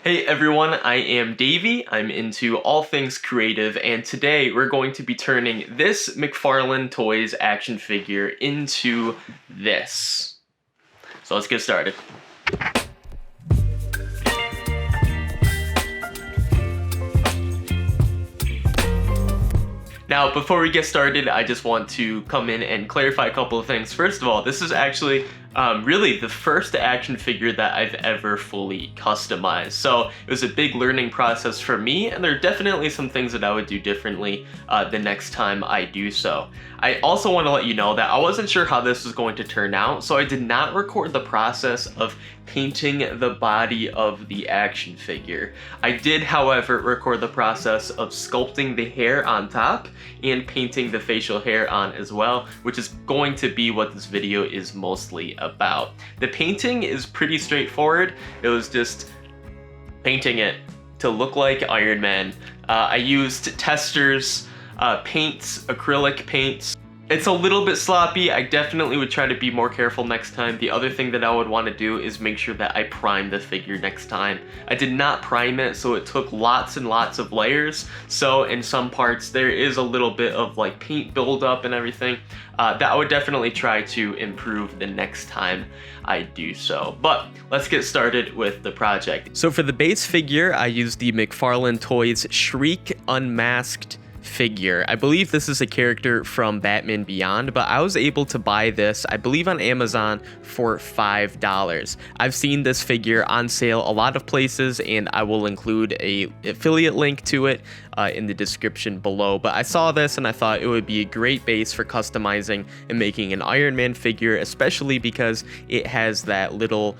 Hey everyone, I am Davey. I'm into all things creative, and today we're going to be turning this McFarlane Toys action figure into this. So let's get started. Now, before we get started, I just want to come in and clarify a couple of things. First of all, this is actually really the first action figure that I've ever fully customized. So it was a big learning process for me, and there are definitely some things that I would do differently the next time I do so. I also want to let you know that I wasn't sure how this was going to turn out, so I did not record the process of painting the body of the action figure. I did, however, record the process of sculpting the hair on top and painting the facial hair on as well, which is going to be what this video is mostly about. The painting is pretty straightforward. It was just painting it to look like Iron Man. I used testers, paints, acrylic paints. It's a little bit sloppy. I definitely would try to be more careful next time. The other thing that I would want to do is make sure that I prime the figure next time. I did not prime it, so it took lots and lots of layers. So in some parts, there is a little bit of like paint buildup and everything that I would definitely try to improve the next time I do so. But let's get started with the project. So for the base figure, I used the McFarlane Toys Shriek Unmasked figure. I believe this is a character from Batman Beyond, but I was able to buy this, I believe, on Amazon for $5. I've seen this figure on sale a lot of places, and I will include a affiliate link to it in the description below. But I saw this and I thought it would be a great base for customizing and making an Iron Man figure, especially because it has that little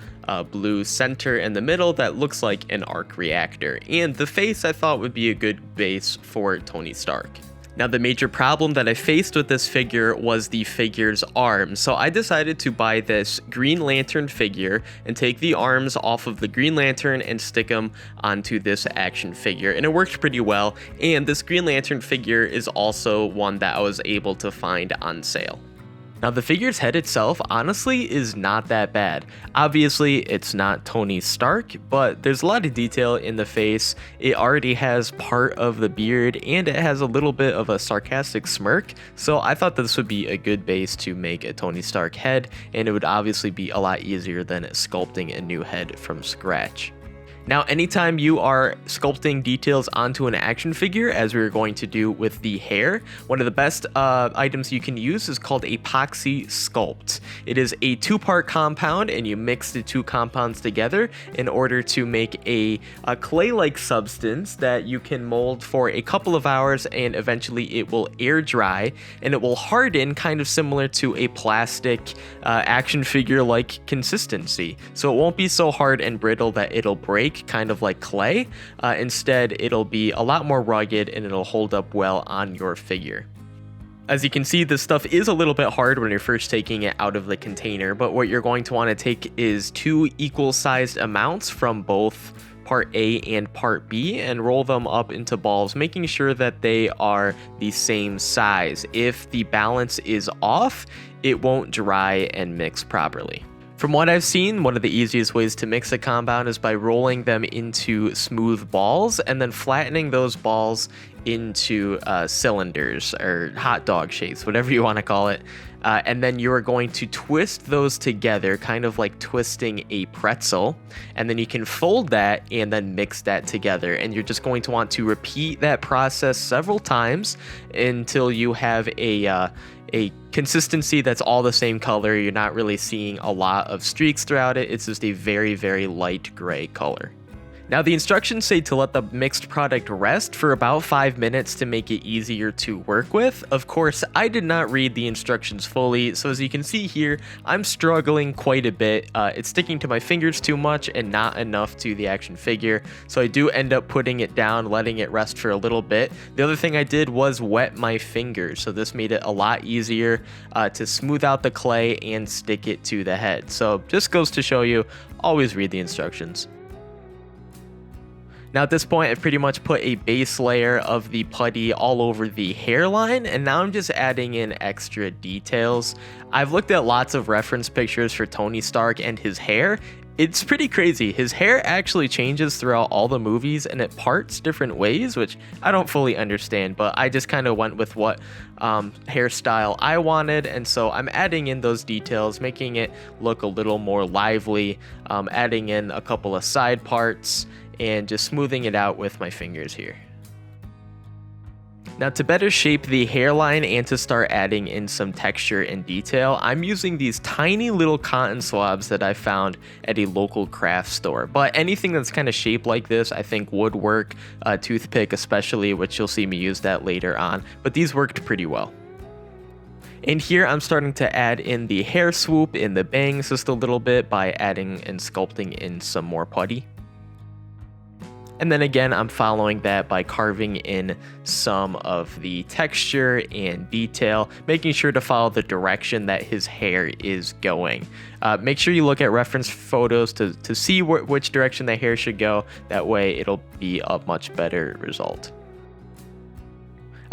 blue center in the middle that looks like an arc reactor, and the face I thought would be a good base for Tony Stark. Now, the major problem that I faced with this figure was the figure's arms, so I decided to buy this Green Lantern figure and take the arms off of the Green Lantern and stick them onto this action figure, and it worked pretty well. And this Green Lantern figure is also one that I was able to find on sale. Now, the figure's head itself, honestly, is not that bad. Obviously, it's not Tony Stark, but there's a lot of detail in the face. It already has part of the beard, and it has a little bit of a sarcastic smirk, so I thought this would be a good base to make a Tony Stark head, and it would obviously be a lot easier than sculpting a new head from scratch. Now, anytime you are sculpting details onto an action figure, as we were going to do with the hair, one of the best items you can use is called Epoxy Sculpt. It is a two-part compound, and you mix the two compounds together in order to make a clay-like substance that you can mold for a couple of hours, and eventually it will air dry, and it will harden, kind of similar to a plastic action figure-like consistency. So it won't be so hard and brittle that it'll break, kind of like clay. Instead, it'll be a lot more rugged and it'll hold up well on your figure. As you can see, this stuff is a little bit hard when you're first taking it out of the container, but what you're going to want to take is two equal-sized amounts from both part A and part B and roll them up into balls, making sure that they are the same size. If the balance is off, it won't dry and mix properly. From what I've seen, one of the easiest ways to mix a compound is by rolling them into smooth balls and then flattening those balls into cylinders or hot dog shapes, whatever you want to call it. And then you are going to twist those together, kind of like twisting a pretzel. And then you can fold that and then mix that together. And you're just going to want to repeat that process several times until you have a consistency that's all the same color. You're not really seeing a lot of streaks throughout it. It's just a very, very light gray color. Now, the instructions say to let the mixed product rest for about 5 minutes to make it easier to work with. Of course, I did not read the instructions fully, so as you can see here, I'm struggling quite a bit. It's sticking to my fingers too much and not enough to the action figure, so I do end up putting it down, letting it rest for a little bit. The other thing I did was wet my fingers, so this made it a lot easier to smooth out the clay and stick it to the head. So just goes to show you, always read the instructions. Now at this point, I've pretty much put a base layer of the putty all over the hairline, and now I'm just adding in extra details. I've looked at lots of reference pictures for Tony Stark and his hair. It's pretty crazy. His hair actually changes throughout all the movies and it parts different ways, which I don't fully understand, but I just kind of went with what hairstyle I wanted, and so I'm adding in those details, making it look a little more lively, adding in a couple of side parts, and just smoothing it out with my fingers here. Now, to better shape the hairline and to start adding in some texture and detail, I'm using these tiny little cotton swabs that I found at a local craft store. But anything that's kind of shaped like this, I think would work. A toothpick especially, which you'll see me use that later on. But these worked pretty well. And here I'm starting to add in the hair swoop in the bangs just a little bit by adding and sculpting in some more putty. And then again, I'm following that by carving in some of the texture and detail, making sure to follow the direction that his hair is going. Make sure you look at reference photos to see which direction the hair should go. That way it'll be a much better result.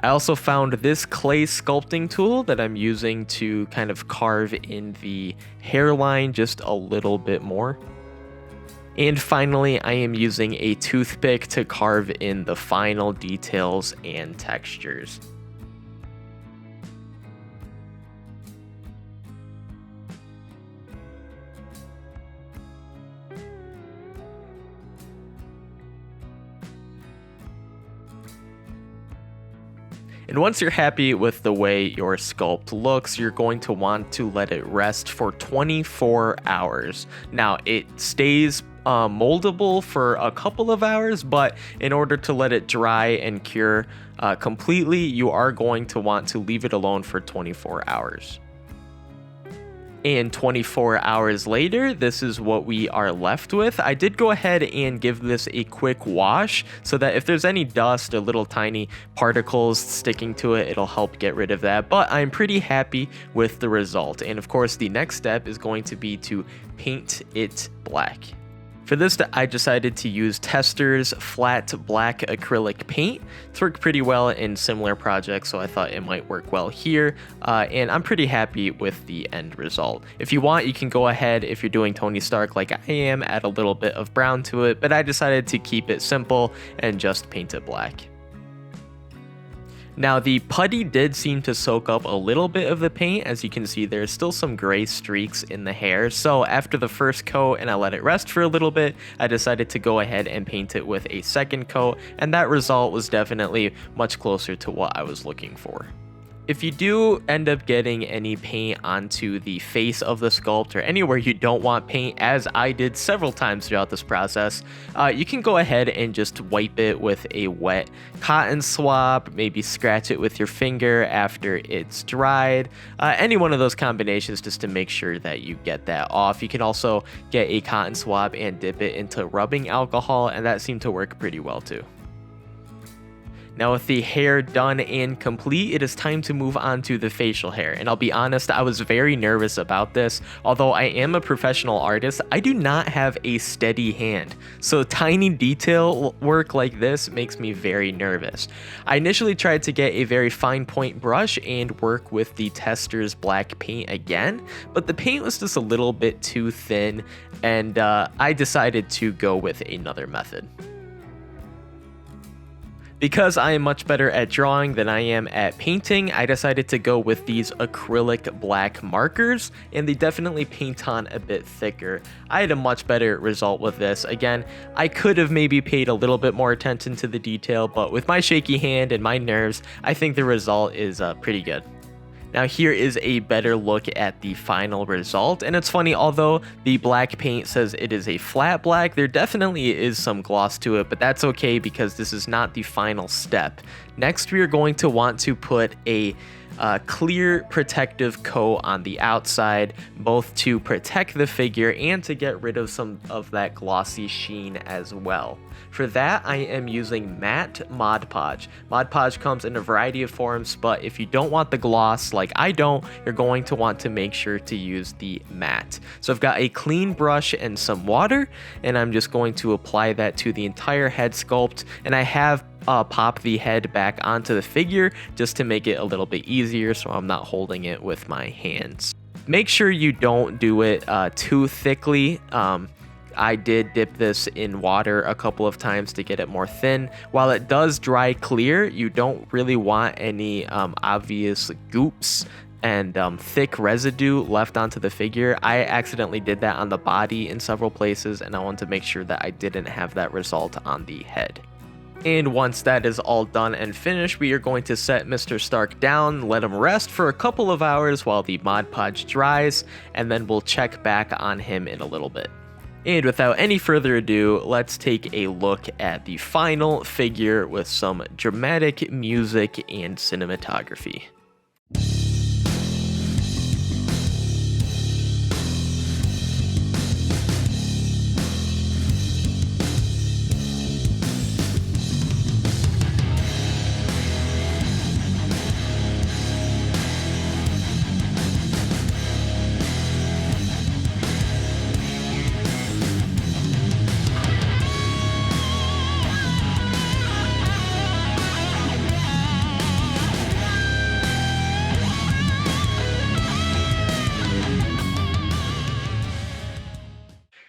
I also found this clay sculpting tool that I'm using to kind of carve in the hairline just a little bit more. And finally, I am using a toothpick to carve in the final details and textures. And once you're happy with the way your sculpt looks, you're going to want to let it rest for 24 hours. Now, it stays moldable for a couple of hours, but in order to let it dry and cure completely, you are going to want to leave it alone for 24 hours. And 24 hours later, this is what we are left with. I did go ahead and give this a quick wash so that if there's any dust or little tiny particles sticking to it, it'll help get rid of that. But I'm pretty happy with the result. And of course, the next step is going to be to paint it black. For this, I decided to use Tester's flat black acrylic paint. It's worked pretty well in similar projects, so I thought it might work well here. And I'm pretty happy with the end result. If you want, you can go ahead, if you're doing Tony Stark like I am, add a little bit of brown to it, but I decided to keep it simple and just paint it black. Now, the putty did seem to soak up a little bit of the paint. As you can see, there's still some gray streaks in the hair. So after the first coat and I let it rest for a little bit, I decided to go ahead and paint it with a second coat. And that result was definitely much closer to what I was looking for. If you do end up getting any paint onto the face of the sculpt or anywhere you don't want paint, as I did several times throughout this process, you can go ahead and just wipe it with a wet cotton swab, maybe scratch it with your finger after it's dried, any one of those combinations just to make sure that you get that off. You can also get a cotton swab and dip it into rubbing alcohol, and that seemed to work pretty well too. Now with the hair done and complete, it is time to move on to the facial hair. And I'll be honest, I was very nervous about this. Although I am a professional artist, I do not have a steady hand. So tiny detail work like this makes me very nervous. I initially tried to get a very fine point brush and work with the Tester's black paint again, but the paint was just a little bit too thin, and I decided to go with another method. Because I am much better at drawing than I am at painting, I decided to go with these acrylic black markers, and they definitely paint on a bit thicker. I had a much better result with this. Again, I could have maybe paid a little bit more attention to the detail, but with my shaky hand and my nerves, I think the result is pretty good. Now here is a better look at the final result, and it's funny, although the black paint says it is a flat black, there definitely is some gloss to it, but that's okay because this is not the final step. Next, we are going to want to put a clear protective coat on the outside, both to protect the figure and to get rid of some of that glossy sheen as well. For that, I am using matte Mod Podge. Mod Podge comes in a variety of forms, but if you don't want the gloss like I don't, you're going to want to make sure to use the matte. So I've got a clean brush and some water, and I'm just going to apply that to the entire head sculpt, and I have pop the head back onto the figure just to make it a little bit easier so I'm not holding it with my hands. Make sure you don't do it too thickly. I did dip this in water a couple of times to get it more thin. While it does dry clear, you don't really want any obvious goops and thick residue left onto the figure. I accidentally did that on the body in several places, and I wanted to make sure that I didn't have that result on the head. And once that is all done and finished, we are going to set Mr. Stark down, let him rest for a couple of hours while the Mod Podge dries, and then we'll check back on him in a little bit. And without any further ado, let's take a look at the final figure with some dramatic music and cinematography.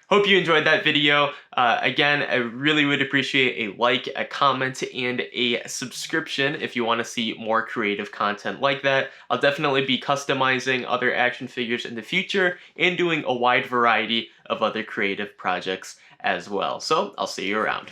Hope you enjoyed that video. Again, I really would appreciate a like, a comment, and a subscription if you want to see more creative content like that. I'll definitely be customizing other action figures in the future and doing a wide variety of other creative projects as well. So I'll see you around.